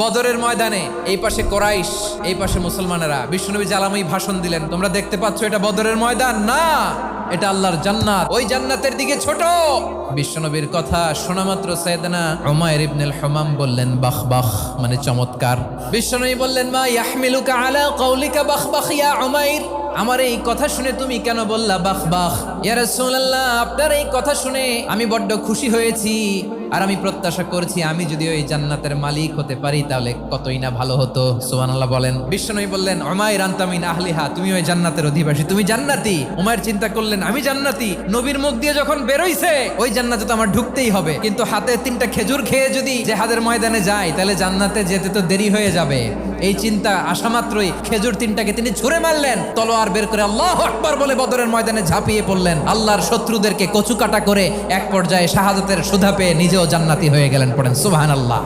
বদরের ময়দানে এই পাশে কোরাইশ, এই পাশে মুসলমানেরা। বিশ্বনবী জালাময়ী ভাষণ দিলেন, তোমরা দেখতে পাচ্ছ এটা বদরের ময়দান না, এটা আল্লাহর জান্নাত, ওই জান্নাতের দিকে ছোট। বিশ্বনবীর কথা শোনা মাত্র সাইয়েদনা উমাইর ইবনুল হুমাম বললেন বাখ বাখ, মানে চমৎকার। বিশ্বনবী বললেন মা ইয়াহমিলুকা আলা কওলিকা বাখ বাখ ইয়া উমাইর, আমার এই কথা শুনে তুমি কেন বললা বাখ বাখ? ইয়া রাসূলুল্লাহ, আপনার এই কথা শুনে আমি বড্ড খুশি হয়েছি, আর আমি প্রত্যাশা করছি আমি যদি ওই জান্নাতের মালিক হতে পারি তাহলে কতই না ভালো হতো। সুবহানাল্লাহ বলেন। বিশ্বনবী বললেন উমাইর আনতা মিন আহলিহা, তুমি ওই জান্নাতের অধিবাসী, তুমি জান্নাতি। উমাইর চিন্তা করলেন আমি জান্নাতি, নবীর মুখ দিয়ে যখন বেরোইছে ওই জান্নাতে তো আমার ঢুকতেই হবে, কিন্তু হাতে 3টা খেজুর খেয়ে যদি জিহাদের ময়দানে যাই তাহলে জান্নাতে যেতে তো দেরি হয়ে যাবে। এই চিন্তা আসা মাত্রই খেজুর 3টাকে তিনি ছুঁড়ে মারলেন, তলোয়ার বের করে আল্লাহু আকবার বলে বদরের ময়দানে ঝাঁপিয়ে পড়লেন। আল্লাহর শত্রুদেরকে কচুকাটা করে এক পর্যায়ে শাহাদাতের সুধা পেয়ে নিজেও জান্নাতি হয়ে গেলেন। পড়েন সুবহানাল্লাহ।